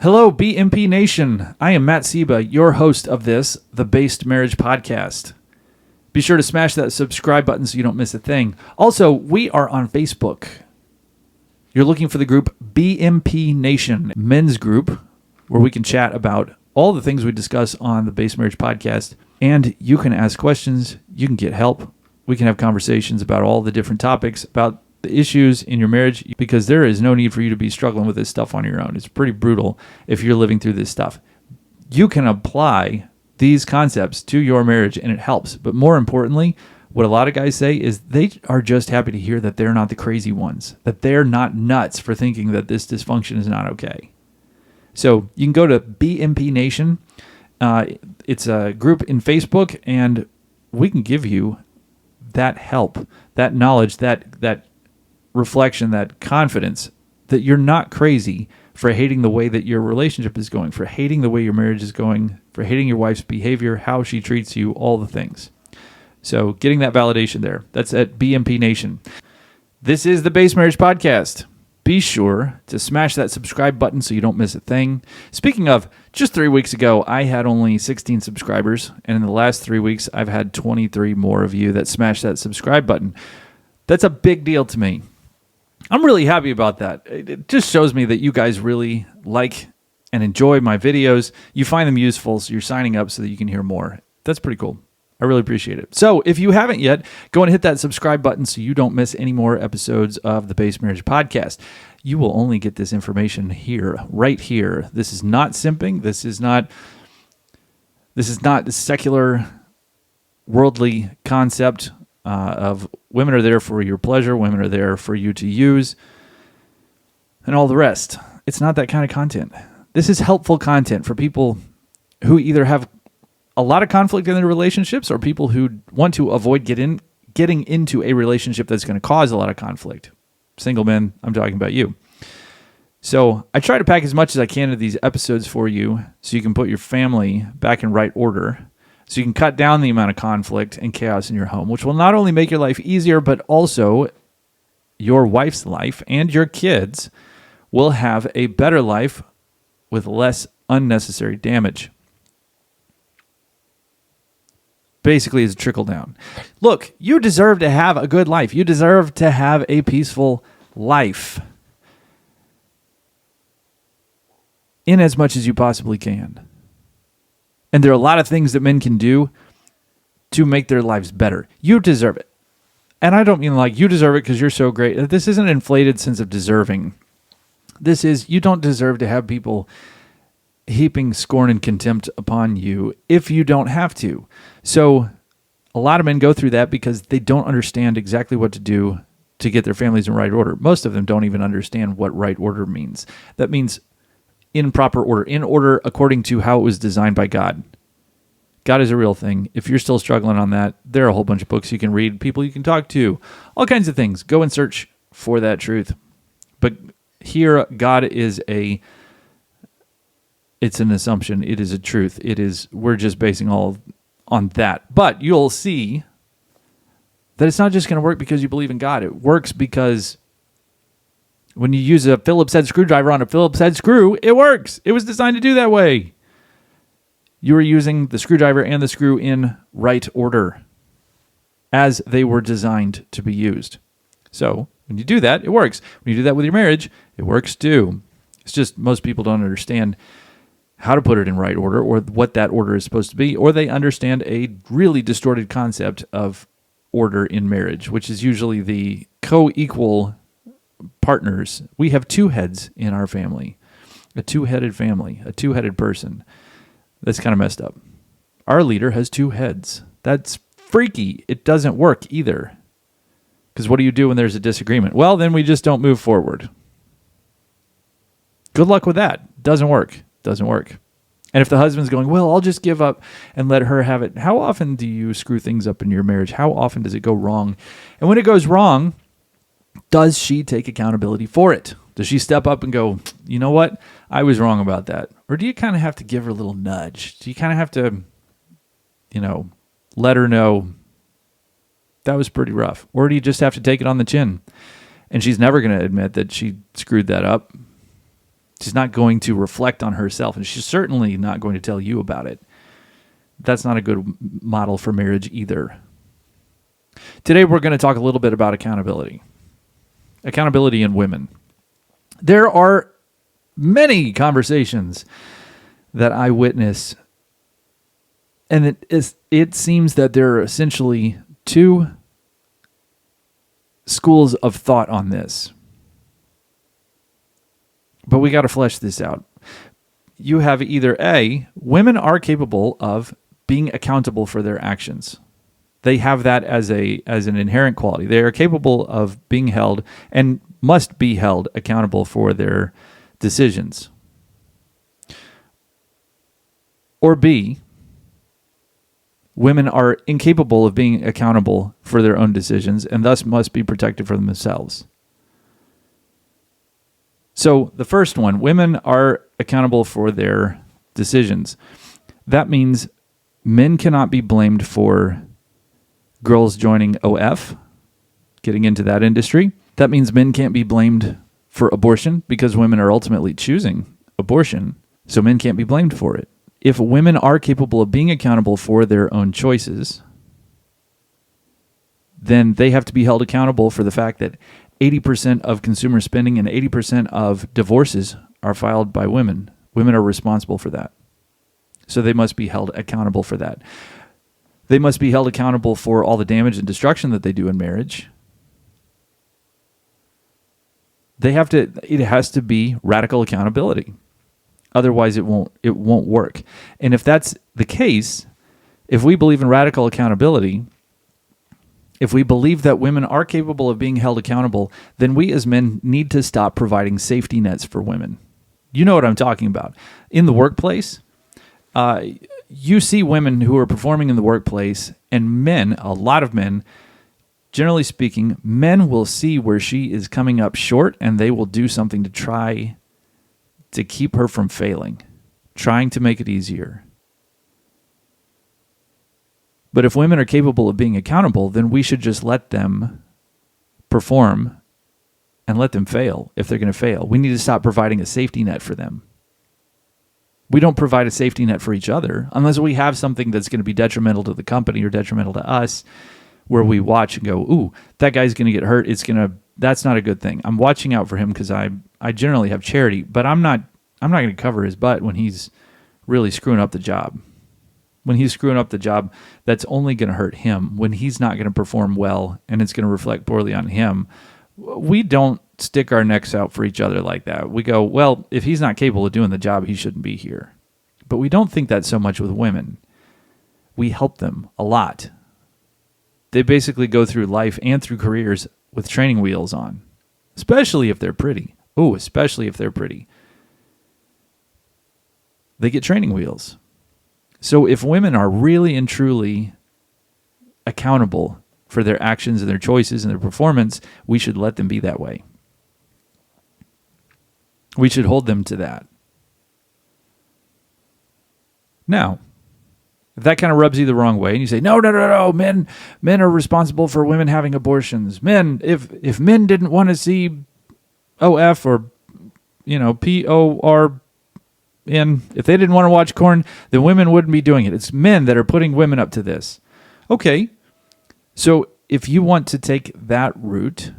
Hello, BMP Nation. I am Matt Seba, your host of this, the Based Marriage Podcast. Be sure to smash that subscribe button so you don't miss a thing. Also, we are on Facebook. You're looking for the group BMP Nation, men's group, where we can chat about all the things we discuss on the Based Marriage Podcast. And you can ask questions, you can get help. We can have conversations about all the different topics, about the issues in your marriage, because there is no need for you to be struggling with this stuff on your own. It's pretty brutal if you're living through this stuff. You can apply these concepts to your marriage and it helps. But more importantly, what a lot of guys say is they are just happy to hear that they're not the crazy ones, that they're not nuts for thinking that this dysfunction is not okay. So you can go to BMP Nation. It's a group in Facebook, and we can give you that help, that knowledge, that reflection, that confidence that you're not crazy for hating the way that your relationship is going, for hating the way your marriage is going, for hating your wife's behavior, how she treats you, all the things. So getting that validation there. That's at BMP Nation. This is the Based Marriage Podcast. Be sure to smash that subscribe button so you don't miss a thing. Speaking of, just 3 weeks ago, I had only 16 subscribers, and in the last 3 weeks, I've had 23 more of you that smashed that subscribe button. That's a big deal to me. I'm really happy about that. It just shows me that you guys really like and enjoy my videos. You find them useful, so you're signing up so that you can hear more. That's pretty cool. I really appreciate it. So if you haven't yet, go and hit that subscribe button so you don't miss any more episodes of the Based Marriage Podcast. You will only get this information here, right here. This is not simping. This is not the secular, worldly concept of women are there for your pleasure, women are there for you to use, and all the rest. It's not that kind of content. This is helpful content for people who either have a lot of conflict in their relationships or people who want to avoid getting into a relationship that's going to cause a lot of conflict. Single men, I'm talking about you. So I try to pack as much as I can into these episodes for you so you can put your family back in right order, so you can cut down the amount of conflict and chaos in your home, which will not only make your life easier, but also your wife's life and your kids will have a better life with less unnecessary damage. Basically, it's a trickle down. Look, you deserve to have a good life. You deserve to have a peaceful life in as much as you possibly can. And there are a lot of things that men can do to make their lives better. You deserve it. And I don't mean like you deserve it because you're so great. This isn't an inflated sense of deserving. This is, you don't deserve to have people heaping scorn and contempt upon you if you don't have to. So a lot of men go through that because they don't understand exactly what to do to get their families in right order. Most of them don't even understand what right order means. That means in proper order, in order according to how it was designed by God. God is a real thing. If you're still struggling on that, there are a whole bunch of books you can read, people you can talk to, all kinds of things. Go and search for that truth. But here, God is it's an assumption. It is a truth. We're just basing all on that. But you'll see that it's not just going to work because you believe in God. It works because when you use a Phillips head screwdriver on a Phillips head screw, it works. It was designed to do that way. You are using the screwdriver and the screw in right order as they were designed to be used. So when you do that, it works. When you do that with your marriage, it works too. It's just most people don't understand how to put it in right order or what that order is supposed to be, or they understand a really distorted concept of order in marriage, which is usually the co-equal partners. We have two heads in our family, a two-headed family, a two-headed person. That's kind of messed up. Our leader has two heads. That's freaky. It doesn't work either. Because what do you do when there's a disagreement? Well, then we just don't move forward. Good luck with that. Doesn't work. Doesn't work. And if the husband's going, well, I'll just give up and let her have it. How often do you screw things up in your marriage? How often does it go wrong? And when it goes wrong, does she take accountability for it? Does she step up and go, you know what? I was wrong about that. Or do you kind of have to give her a little nudge? Do you kind of have to, let her know that was pretty rough? Or do you just have to take it on the chin? And she's never going to admit that she screwed that up. She's not going to reflect on herself, and she's certainly not going to tell you about it. That's not a good model for marriage either. Today, we're going to talk a little bit about accountability. Accountability in women. There are many conversations that I witness, and it seems that there are essentially two schools of thought on this. But we got to flesh this out. You have either A, women are capable of being accountable for their actions. They have that as an inherent quality. They are capable of being held and must be held accountable for their decisions. Or B, women are incapable of being accountable for their own decisions and thus must be protected from themselves. So the first one, women are accountable for their decisions. That means men cannot be blamed for girls joining OF, getting into that industry. That means men can't be blamed for abortion because women are ultimately choosing abortion, so men can't be blamed for it. If women are capable of being accountable for their own choices, then they have to be held accountable for the fact that 80% of consumer spending and 80% of divorces are filed by women. Women are responsible for that. So they must be held accountable for that. They must be held accountable for all the damage and destruction that they do in marriage. It has to be radical accountability. Otherwise it won't work. And if that's the case, if we believe in radical accountability, if we believe that women are capable of being held accountable, then we as men need to stop providing safety nets for women. You know what I'm talking about. In the workplace, you see women who are performing in the workplace, and men, a lot of men, generally speaking, men will see where she is coming up short, and they will do something to try to keep her from failing, trying to make it easier. But if women are capable of being accountable, then we should just let them perform and let them fail if they're going to fail. We need to stop providing a safety net for them. We don't provide a safety net for each other unless we have something that's going to be detrimental to the company or detrimental to us, where we watch and go, ooh, that guy's going to get hurt. That's not a good thing. I'm watching out for him because I generally have charity, but I'm not going to cover his butt when he's really screwing up the job. When he's screwing up the job, that's only going to hurt him. When he's not going to perform well and it's going to reflect poorly on him, we don't stick our necks out for each other like that. We go, well, if he's not capable of doing the job, he shouldn't be here. But we don't think that so much with women. We help them a lot. They basically go through life and through careers with training wheels on, especially if they're pretty. Oh, especially if they're pretty. They get training wheels. So if women are really and truly accountable for their actions and their choices and their performance, we should let them be that way. We should hold them to that. Now, if that kind of rubs you the wrong way and you say, no, men are responsible for women having abortions. Men, if men didn't want to see OF or, PORN, if they didn't want to watch corn, then women wouldn't be doing it. It's men that are putting women up to this. Okay, so if you want to take that route,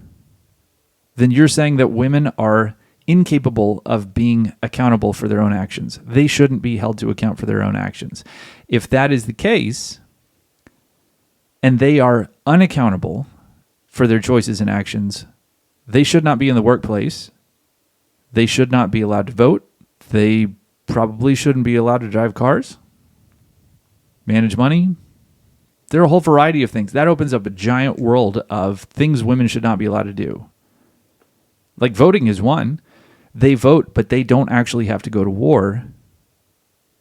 then you're saying that women are incapable of being accountable for their own actions. They shouldn't be held to account for their own actions. If that is the case, and they are unaccountable for their choices and actions, they should not be in the workplace. They should not be allowed to vote. They probably shouldn't be allowed to drive cars, manage money. There are a whole variety of things. That opens up a giant world of things women should not be allowed to do. Like voting is one. They vote, but they don't actually have to go to war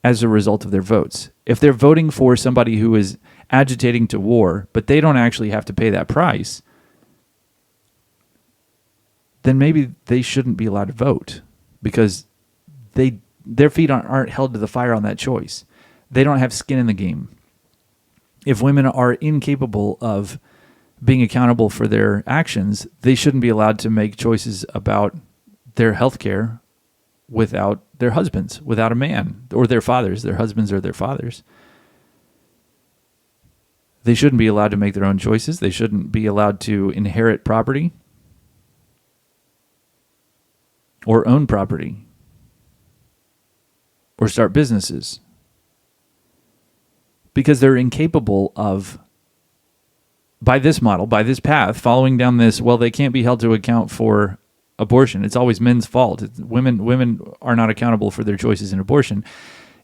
as a result of their votes. If they're voting for somebody who is agitating to war, but they don't actually have to pay that price, then maybe they shouldn't be allowed to vote because their feet aren't held to the fire on that choice. They don't have skin in the game. If women are incapable of being accountable for their actions, they shouldn't be allowed to make choices about their health care without their husbands, without a man, or their fathers, their husbands or their fathers. They shouldn't be allowed to make their own choices. They shouldn't be allowed to inherit property or own property or start businesses because they're incapable of, by this model, by this path, following down this, well, they can't be held to account for abortion. It's always men's fault. Women are not accountable for their choices in abortion.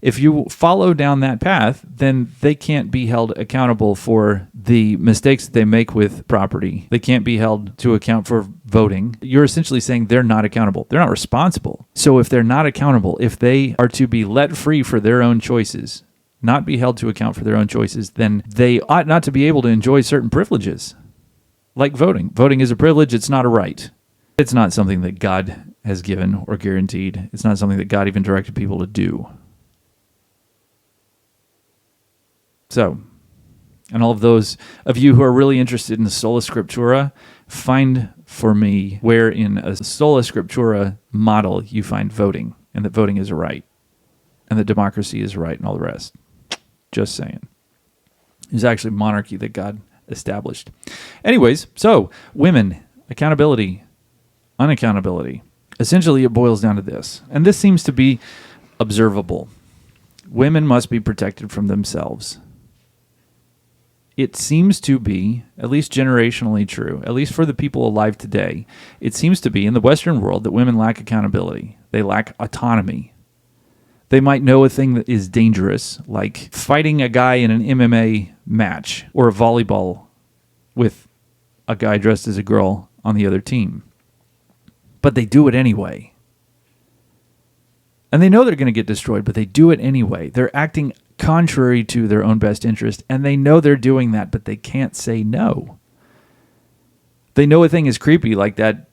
If you follow down that path, then they can't be held accountable for the mistakes that they make with property. They can't be held to account for voting. You're essentially saying they're not accountable. They're not responsible. So if they're not accountable, if they are to be let free for their own choices, not be held to account for their own choices, then they ought not to be able to enjoy certain privileges, like voting. Voting is a privilege. It's not a right. It's not something that God has given or guaranteed. It's not something that God even directed people to do. So, and all of those of you who are really interested in the Sola Scriptura, find for me where in a Sola Scriptura model you find voting, and that voting is a right, and that democracy is a right, and all the rest. Just saying. It was actually monarchy that God established. Anyways, so women, accountability, unaccountability. Essentially, it boils down to this, and this seems to be observable. Women must be protected from themselves. It seems to be, at least generationally true, at least for the people alive today, it seems to be in the Western world that women lack accountability. They lack autonomy. They might know a thing that is dangerous, like fighting a guy in an MMA match or a volleyball with a guy dressed as a girl on the other team. But they do it anyway. And they know they're going to get destroyed, but they do it anyway. They're acting contrary to their own best interest, and they know they're doing that, but they can't say no. They know a thing is creepy, like that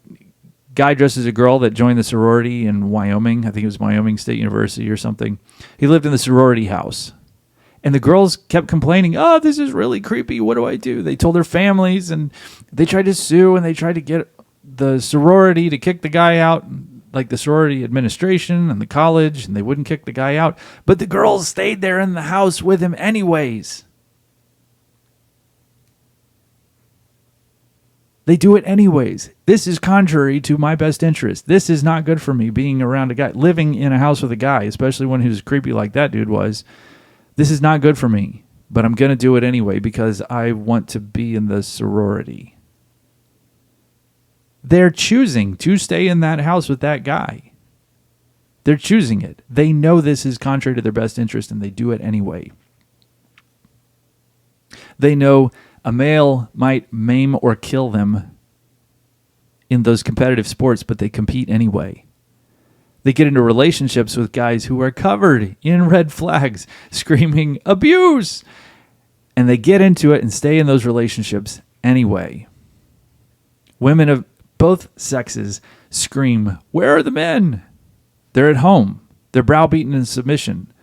guy dressed as a girl that joined the sorority in Wyoming. I think it was Wyoming State University or something. He lived in the sorority house. And the girls kept complaining, oh, this is really creepy. What do I do? They told their families, and they tried to sue, and they tried to get the sorority to kick the guy out, like the sorority administration and the college, and they wouldn't kick the guy out. But the girls stayed there in the house with him anyways. They do it anyways. This is contrary to my best interest. This is not good for me, being around a guy, living in a house with a guy, especially one who's creepy like that dude was. This is not good for me, but I'm going to do it anyway because I want to be in the sorority. They're choosing to stay in that house with that guy. They're choosing it. They know this is contrary to their best interest, and they do it anyway. They know a male might maim or kill them in those competitive sports, but they compete anyway. They get into relationships with guys who are covered in red flags, screaming abuse, and they get into it and stay in those relationships anyway. Women of both sexes scream, where are the men? They're at home. They're browbeaten in submission.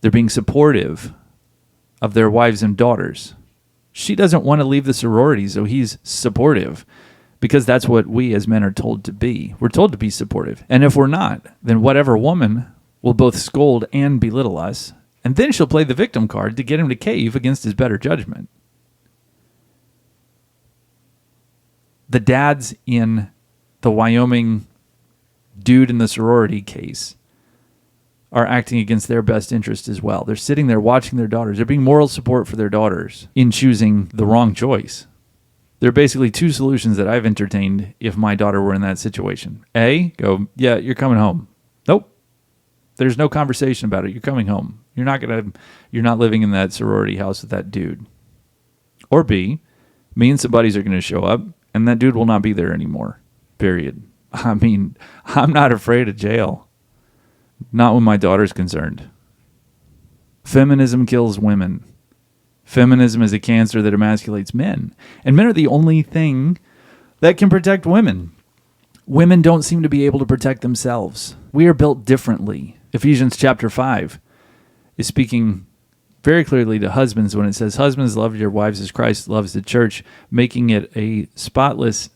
They're being supportive of their wives and daughters. She doesn't want to leave the sorority, so he's supportive because that's what we as men are told to be. We're told to be supportive. And if we're not, then whatever woman will both scold and belittle us, and then she'll play the victim card to get him to cave against his better judgment. The dads in the Wyoming dude in the sorority case are acting against their best interest as well. They're sitting there watching their daughters. They're being moral support for their daughters in choosing the wrong choice. There are basically two solutions that I've entertained if my daughter were in that situation. A, go, yeah, you're coming home. Nope. There's no conversation about it. You're coming home. You're not living in that sorority house with that dude. Or B, me and some buddies are going to show up, and that dude will not be there anymore. Period. I mean, I'm not afraid of jail. Not when my daughter's concerned. Feminism kills women. Feminism is a cancer that emasculates men. And men are the only thing that can protect women. Women don't seem to be able to protect themselves. We are built differently. Ephesians chapter 5 is speaking very clearly to husbands when it says, husbands, love your wives as Christ loves the church, making it a spotless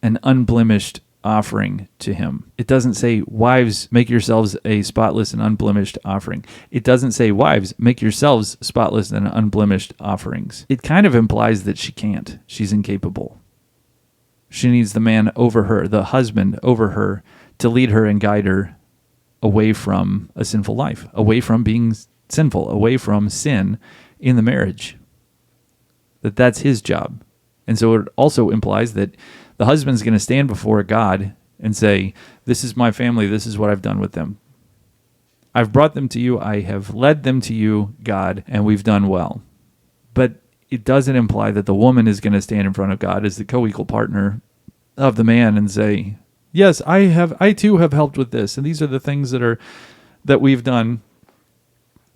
and unblemished offering to him. It doesn't say, wives, make yourselves a spotless and unblemished offering. It doesn't say, wives, make yourselves spotless and unblemished offerings. It kind of implies that she can't. She's incapable. She needs the man over her, the husband over her, to lead her and guide her away from a sinful life, away from being sinful, away from sin in the marriage. That's his job. And so it also implies that the husband's going to stand before God and say, this is my family, this is what I've done with them. I've brought them to you, I have led them to you, God, and we've done well. But it doesn't imply that the woman is going to stand in front of God as the co-equal partner of the man and say, yes, I too have helped with this, and these are the things that we've done.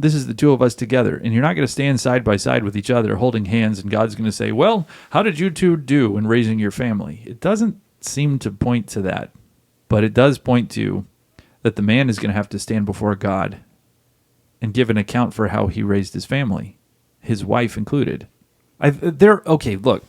This is the two of us together. And you're not going to stand side by side with each other holding hands, and God's going to say, well, how did you two do in raising your family? It doesn't seem to point to that, but it does point to that the man is going to have to stand before God and give an account for how he raised his family, his wife included. Look,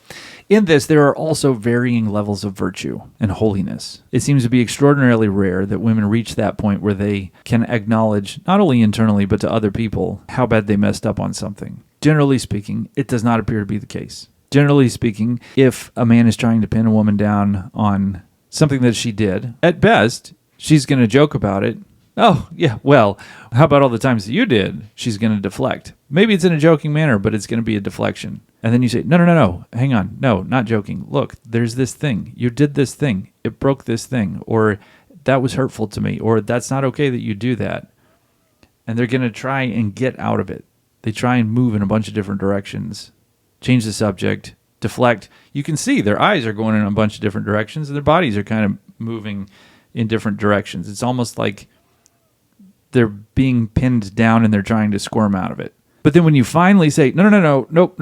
in this, there are also varying levels of virtue and holiness. It seems to be extraordinarily rare that women reach that point where they can acknowledge, not only internally, but to other people, how bad they messed up on something. Generally speaking, it does not appear to be the case. Generally speaking, if a man is trying to pin a woman down on something that she did, at best, she's going to joke about it. Oh, yeah, well, how about all the times that you did? She's going to deflect. Maybe it's in a joking manner, but it's going to be a deflection. And then you say, no, hang on. No, not joking. Look, there's this thing. You did this thing. It broke this thing. Or that was hurtful to me. Or that's not okay that you do that. And they're going to try and get out of it. They try and move in a bunch of different directions. Change the subject. Deflect. You can see their eyes are going in a bunch of different directions, and their bodies are kind of moving in different directions. It's almost like they're being pinned down and they're trying to squirm out of it. But then when you finally say, nope,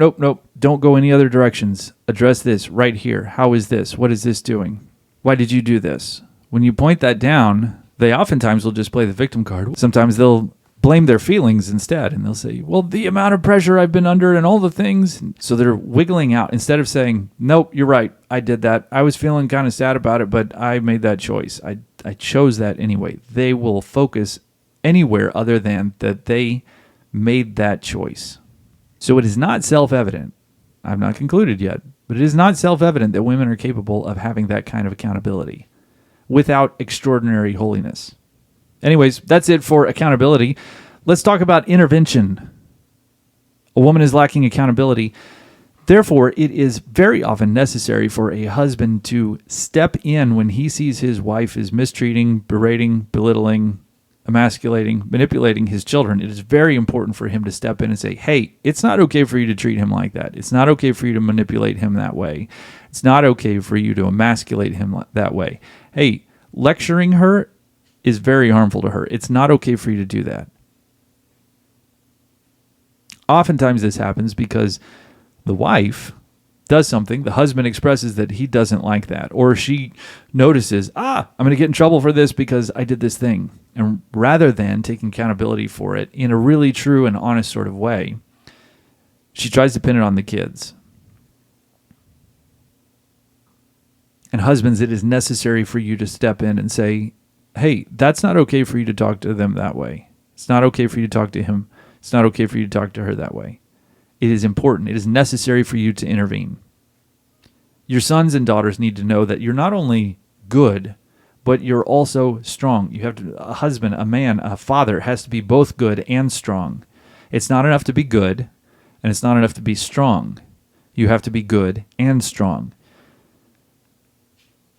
don't go any other directions. Address this right here. How is this? What is this doing? Why did you do this? When you point that down, they oftentimes will just play the victim card. Sometimes they'll blame their feelings instead, and they'll say, well, the amount of pressure I've been under and all the things. So they're wiggling out instead of saying, nope, you're right. I did that. I was feeling kind of sad about it, but I made that choice. I chose that anyway. They will focus anywhere other than that they made that choice. So it is not self-evident. I've not concluded yet, but it is not self-evident that women are capable of having that kind of accountability without extraordinary holiness. Anyways, that's it for accountability. Let's talk about intervention. A woman is lacking accountability. Therefore, it is very often necessary for a husband to step in when he sees his wife is mistreating, berating, belittling, emasculating, manipulating his children. It is very important for him to step in and say, hey, it's not okay for you to treat him like that. It's not okay for you to manipulate him that way. It's not okay for you to emasculate him that way. Hey, lecturing her is very harmful to her. It's not okay for you to do that. Oftentimes this happens because the wife does something, the husband expresses that he doesn't like that, or she notices, I'm going to get in trouble for this because I did this thing. And rather than taking accountability for it in a really true and honest sort of way, she tries to pin it on the kids. And husbands, it is necessary for you to step in and say, hey, that's not okay for you to talk to them that way. It's not okay for you to talk to him. It's not okay for you to talk to her that way. It is important. It is necessary for you to intervene. Your sons and daughters need to know that you're not only good, but you're also strong. You have to, a husband, a man, a father has to be both good and strong. It's not enough to be good, and it's not enough to be strong. You have to be good and strong.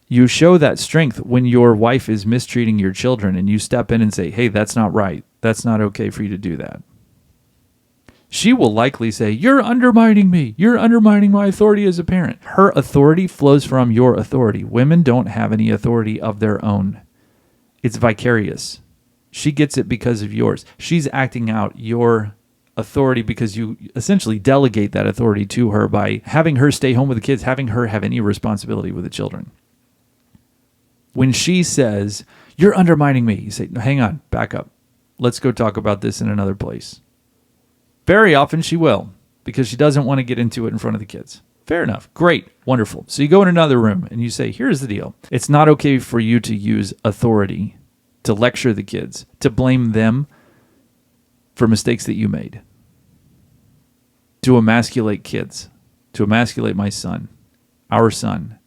You show that strength when your wife is mistreating your children, and you step in and say, hey, that's not right. That's not okay for you to do that. She will likely say, you're undermining me. You're undermining my authority as a parent. Her authority flows from your authority. Women don't have any authority of their own. It's vicarious. She gets it because of yours. She's acting out your authority because you essentially delegate that authority to her by having her stay home with the kids, having her have any responsibility with the children. When she says, you're undermining me, you say, no, hang on, back up. Let's go talk about this in another place. Very often she will, because she doesn't want to get into it in front of the kids. Fair enough. Great. Wonderful. So you go in another room and you say, here's the deal. It's not okay for you to use authority to lecture the kids, to blame them for mistakes that you made, to emasculate kids, to emasculate my son, our son.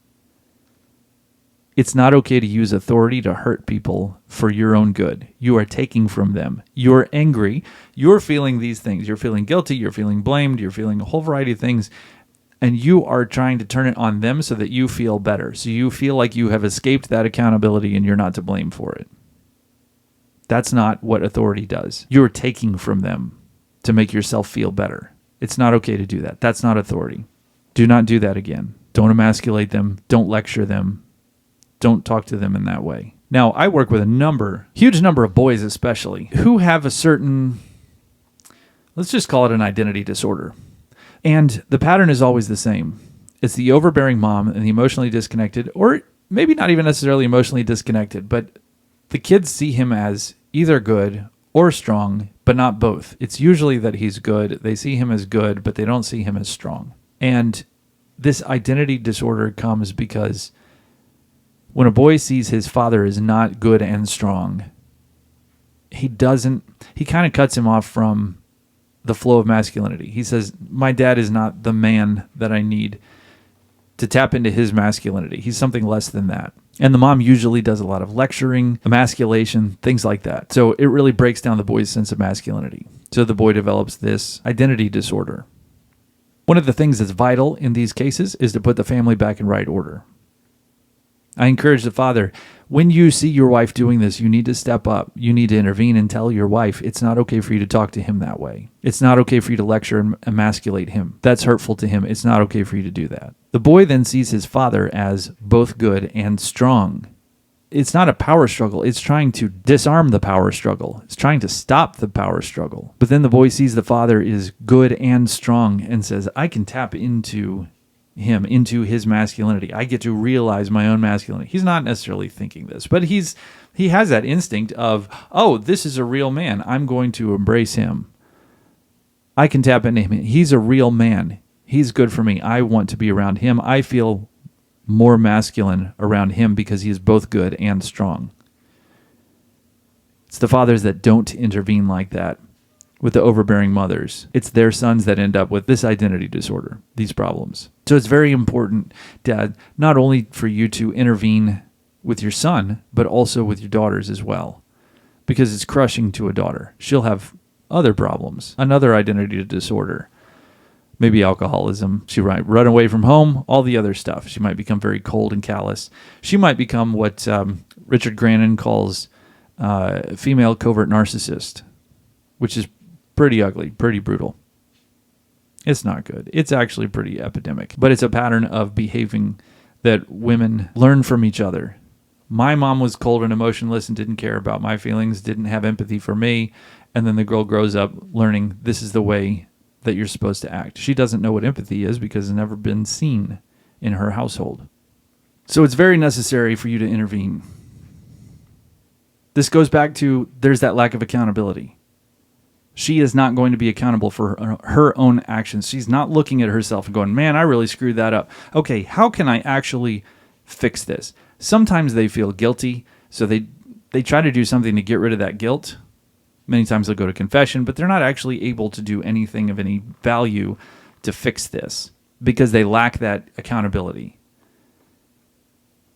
It's not okay to use authority to hurt people for your own good. You are taking from them. You're angry. You're feeling these things. You're feeling guilty. You're feeling blamed. You're feeling a whole variety of things. And you are trying to turn it on them so that you feel better. So you feel like you have escaped that accountability and you're not to blame for it. That's not what authority does. You're taking from them to make yourself feel better. It's not okay to do that. That's not authority. Do not do that again. Don't emasculate them. Don't lecture them. Don't talk to them in that way. Now, I work with huge number of boys especially, who have a certain, let's just call it an identity disorder. And the pattern is always the same. It's the overbearing mom and the emotionally disconnected, or maybe not even necessarily emotionally disconnected, but the kids see him as either good or strong, but not both. It's usually that he's good. They see him as good, but they don't see him as strong. And this identity disorder comes because when a boy sees his father is not good and strong, he kind of cuts him off from the flow of masculinity. He says, my dad is not the man that I need to tap into his masculinity. He's something less than that. And the mom usually does a lot of lecturing, emasculation, things like that. So it really breaks down the boy's sense of masculinity. So the boy develops this identity disorder. One of the things that's vital in these cases is to put the family back in right order. I encourage the father, when you see your wife doing this, you need to step up. You need to intervene and tell your wife it's not okay for you to talk to him that way. It's not okay for you to lecture and emasculate him. That's hurtful to him. It's not okay for you to do that. The boy then sees his father as both good and strong. It's not a power struggle. It's trying to disarm the power struggle. It's trying to stop the power struggle. But then the boy sees the father is good and strong and says, I can tap into him, into his masculinity. I get to realize my own masculinity. He's not necessarily thinking this, but he has that instinct of, oh, this is a real man. I'm going to embrace him. I can tap into him. He's a real man. He's good for me. I want to be around him. I feel more masculine around him because he is both good and strong. It's the fathers that don't intervene like that with the overbearing mothers. It's their sons that end up with this identity disorder, these problems. So it's very important, Dad, not only for you to intervene with your son, but also with your daughters as well, because it's crushing to a daughter. She'll have other problems, another identity disorder, maybe alcoholism. She might run away from home, all the other stuff. She might become very cold and callous. She might become what Richard Grannon calls female covert narcissist, which is pretty ugly, pretty brutal. It's not good. It's actually pretty epidemic. But it's a pattern of behaving that women learn from each other. My mom was cold and emotionless and didn't care about my feelings, didn't have empathy for me. And then the girl grows up learning this is the way that you're supposed to act. She doesn't know what empathy is because it's never been seen in her household. So it's very necessary for you to intervene. This goes back to there's that lack of accountability. She is not going to be accountable for her own actions. She's not looking at herself and going, man, I really screwed that up. Okay, how can I actually fix this? Sometimes they feel guilty, so they try to do something to get rid of that guilt. Many times they'll go to confession, but they're not actually able to do anything of any value to fix this because they lack that accountability.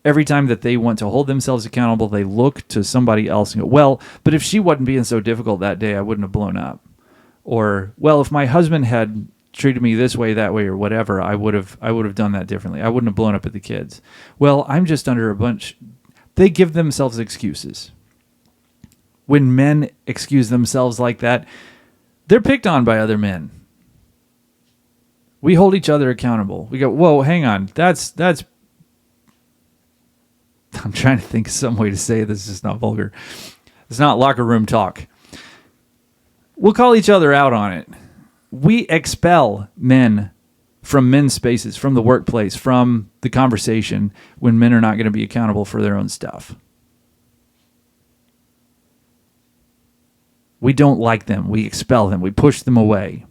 Every time that they want to hold themselves accountable, they look to somebody else and go, well, but if she wasn't being so difficult that day, I wouldn't have blown up. Or, well, if my husband had treated me this way, that way, or whatever, I would have done that differently. I wouldn't have blown up at the kids. Well, I'm just under a bunch. They give themselves excuses. When men excuse themselves like that, they're picked on by other men. We hold each other accountable. We go, whoa, hang on. That's I'm trying to think of some way to say this is not vulgar. It's not locker room talk. We'll call each other out on it. We expel men from men's spaces, from the workplace, from the conversation when men are not going to be accountable for their own stuff. We don't like them. We expel them. We push them away.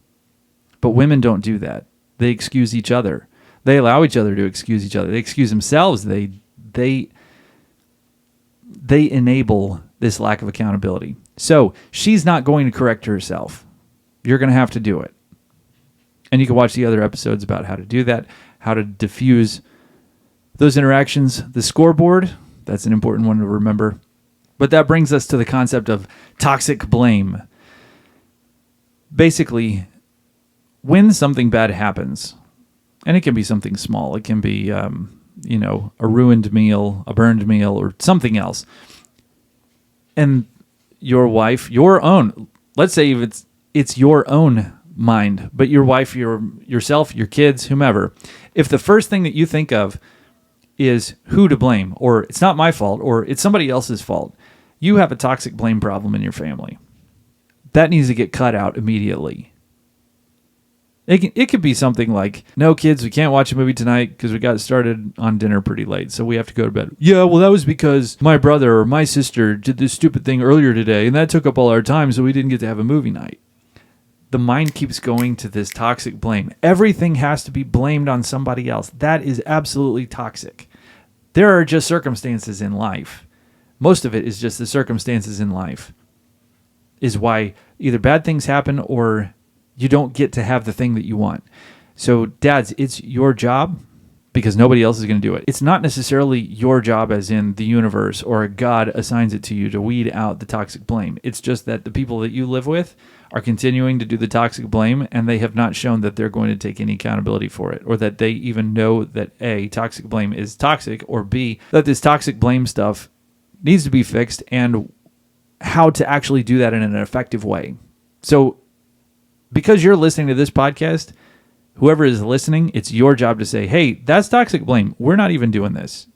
But women don't do that. They excuse each other. They allow each other to excuse each other. They excuse themselves. They enable this lack of accountability. So she's not going to correct herself. You're going to have to do it. And you can watch the other episodes about how to do that, how to diffuse those interactions. The scoreboard, that's an important one to remember. But that brings us to the concept of toxic blame. Basically, when something bad happens, and it can be something small, it can be, a ruined meal, a burned meal, or something else. And your wife, let's say it's your own mind, but your wife, yourself, your kids, whomever, if the first thing that you think of is who to blame, or it's not my fault, or it's somebody else's fault, you have a toxic blame problem in your family. That needs to get cut out immediately. It could be something like, no, kids, we can't watch a movie tonight because we got started on dinner pretty late, so we have to go to bed. Yeah, well, that was because my brother or my sister did this stupid thing earlier today, and that took up all our time, so we didn't get to have a movie night. The mind keeps going to this toxic blame. Everything has to be blamed on somebody else. That is absolutely toxic. There are just circumstances in life. Most of it is just the circumstances in life is why either bad things happen or you don't get to have the thing that you want. So, dads, it's your job because nobody else is going to do it. It's not necessarily your job as in the universe or God assigns it to you to weed out the toxic blame. It's just that the people that you live with are continuing to do the toxic blame, and they have not shown that they're going to take any accountability for it, or that they even know that A, toxic blame is toxic, or B, that this toxic blame stuff needs to be fixed and how to actually do that in an effective way. So, because you're listening to this podcast, whoever is listening, it's your job to say, hey, that's toxic blame. We're not even doing this.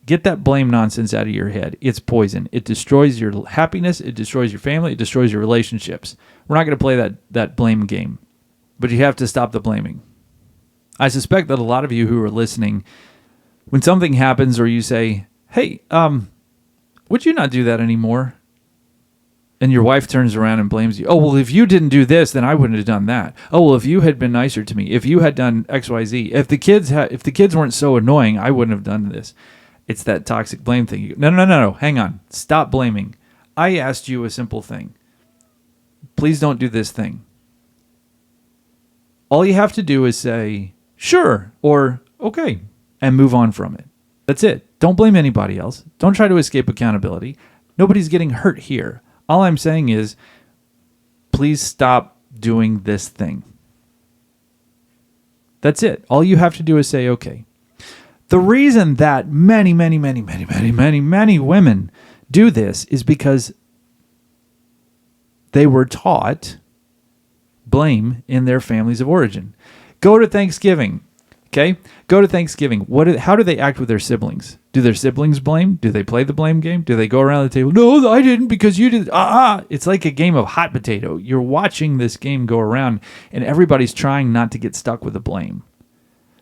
Get that blame nonsense out of your head. It's poison. It destroys your happiness. It destroys your family. It destroys your relationships. We're not going to play that blame game. But you have to stop the blaming. I suspect that a lot of you who are listening, when something happens or you say, hey, would you not do that anymore? And your wife turns around and blames you. Oh, well, if you didn't do this, then I wouldn't have done that. Oh, well, if you had been nicer to me, if you had done X, Y, Z, if the kids weren't so annoying, I wouldn't have done this. It's that toxic blame thing. You go, no. Hang on. Stop blaming. I asked you a simple thing. Please don't do this thing. All you have to do is say, sure, or okay, and move on from it. That's it. Don't blame anybody else. Don't try to escape accountability. Nobody's getting hurt here. All I'm saying is, please stop doing this thing. That's it. All you have to do is say, okay. The reason that many women do this is because they were taught blame in their families of origin. Go to Thanksgiving. Okay? Go to Thanksgiving. How do they act with their siblings? Do their siblings blame? Do they play the blame game? Do they go around the table? No, I didn't because you did. It's like a game of hot potato. You're watching this game go around, and everybody's trying not to get stuck with the blame.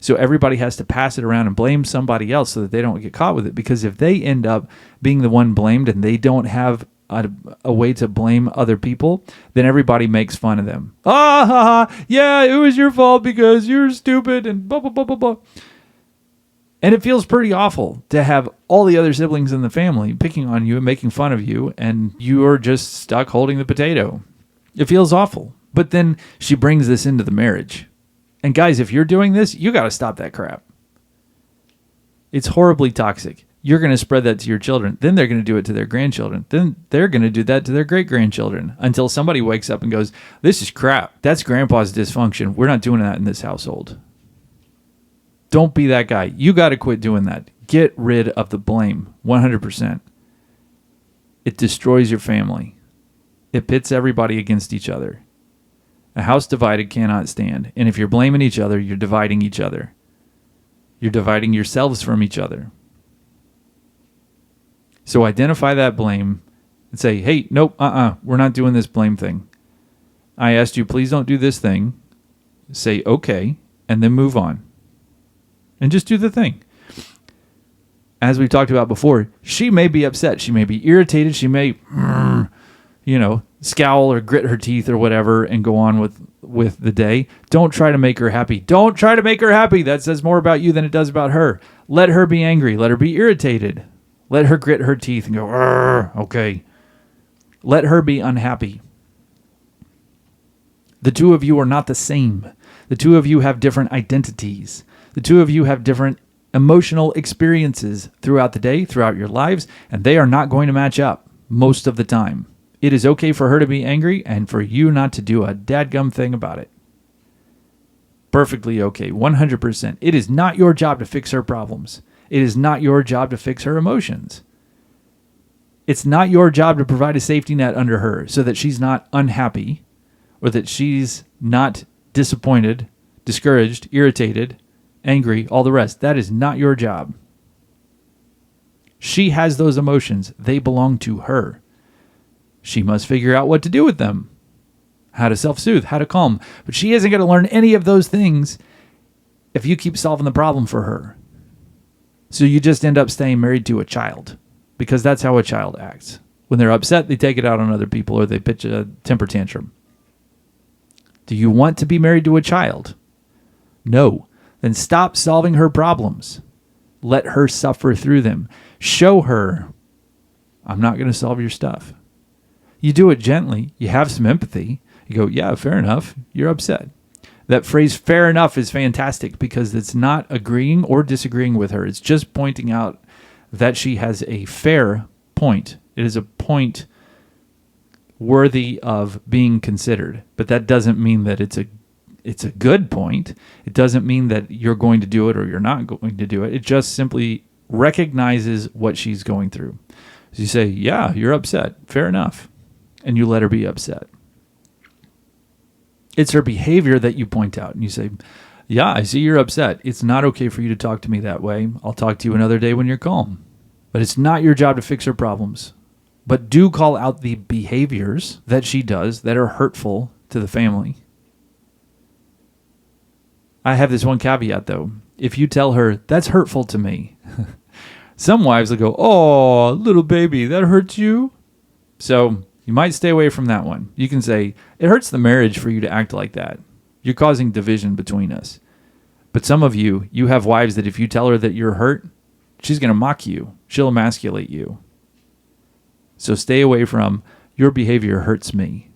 So everybody has to pass it around and blame somebody else so that they don't get caught with it. Because if they end up being the one blamed and they don't have a way to blame other people, then everybody makes fun of them. Yeah, it was your fault because you're stupid and blah, blah, blah, blah, blah. And it feels pretty awful to have all the other siblings in the family picking on you and making fun of you, and you are just stuck holding the potato. It feels awful. But then she brings this into the marriage. And guys, if you're doing this, you got to stop that crap. It's horribly toxic. You're going to spread that to your children. Then they're going to do it to their grandchildren. Then they're going to do that to their great-grandchildren until somebody wakes up and goes, this is crap. That's grandpa's dysfunction. We're not doing that in this household. Don't be that guy. You got to quit doing that. Get rid of the blame 100%. It destroys your family. It pits everybody against each other. A house divided cannot stand. And if you're blaming each other, you're dividing each other. You're dividing yourselves from each other. So identify that blame and say, hey, nope, we're not doing this blame thing. I asked you, please don't do this thing. Say, okay, and then move on. And just do the thing. As we've talked about before, she may be upset. She may be irritated. She may, scowl or grit her teeth or whatever and go on with the day. Don't try to make her happy. Don't try to make her happy. That says more about you than it does about her. Let her be angry. Let her be irritated. Let her grit her teeth and go, okay. Let her be unhappy. The two of you are not the same. The two of you have different identities. The two of you have different emotional experiences throughout the day, throughout your lives, and they are not going to match up most of the time. It is okay for her to be angry and for you not to do a dadgum thing about it. Perfectly okay, 100%. It is not your job to fix her problems. It is not your job to fix her emotions. It's not your job to provide a safety net under her so that she's not unhappy or that she's not disappointed, discouraged, irritated, angry, all the rest. That is not your job. She has those emotions. They belong to her. She must figure out what to do with them, how to self-soothe, how to calm. But she isn't going to learn any of those things if you keep solving the problem for her. So you just end up staying married to a child, because that's how a child acts. When they're upset, they take it out on other people or they pitch a temper tantrum. Do you want to be married to a child? No. Then stop solving her problems. Let her suffer through them. Show her, I'm not going to solve your stuff. You do it gently. You have some empathy. You go, yeah, fair enough. You're upset. That phrase, fair enough, is fantastic because it's not agreeing or disagreeing with her. It's just pointing out that she has a fair point. It is a point worthy of being considered. But that doesn't mean that it's a good point. It doesn't mean that you're going to do it or you're not going to do it. It just simply recognizes what she's going through. So you say, yeah, you're upset. Fair enough. And you let her be upset. It's her behavior that you point out. And you say, yeah, I see you're upset. It's not okay for you to talk to me that way. I'll talk to you another day when you're calm. But it's not your job to fix her problems. But do call out the behaviors that she does that are hurtful to the family. I have this one caveat, though. If you tell her, that's hurtful to me, some wives will go, oh, little baby, that hurts you? So you might stay away from that one. You can say, it hurts the marriage for you to act like that. You're causing division between us. But some of you have wives that if you tell her that you're hurt, she's going to mock you. She'll emasculate you. So stay away from, your behavior hurts me.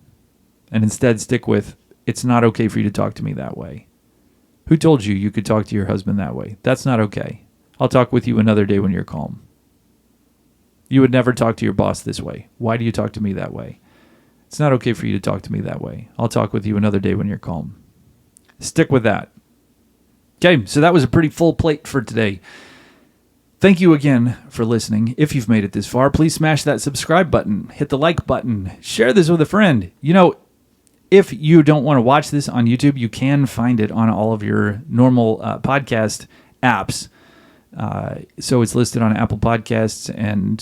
And instead stick with, it's not okay for you to talk to me that way. Who told you could talk to your husband that way? That's not okay. I'll talk with you another day when you're calm. You would never talk to your boss this way. Why do you talk to me that way? It's not okay for you to talk to me that way. I'll talk with you another day when you're calm. Stick with that. Okay, so that was a pretty full plate for today. Thank you again for listening. If you've made it this far, please smash that subscribe button. Hit the like button. Share this with a friend. If you don't want to watch this on YouTube, you can find it on all of your normal podcast apps. So it's listed on Apple Podcasts and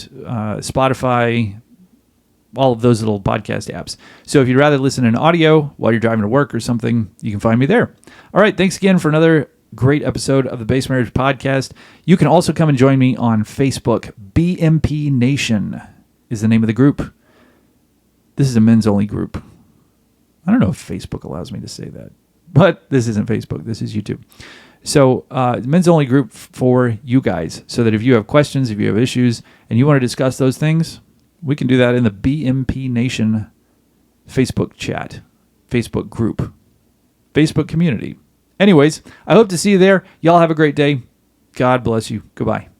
Spotify, all of those little podcast apps. So if you'd rather listen in audio while you're driving to work or something, you can find me there. All right, thanks again for another great episode of the Base Marriage Podcast. You can also come and join me on Facebook. BMP Nation is the name of the group. This is a men's only group. I don't know if Facebook allows me to say that, but this isn't Facebook. This is YouTube. So men's only group for you guys, so that if you have questions, if you have issues, and you want to discuss those things, we can do that in the BMP Nation Facebook chat, Facebook group, Facebook community. Anyways, I hope to see you there. Y'all have a great day. God bless you. Goodbye.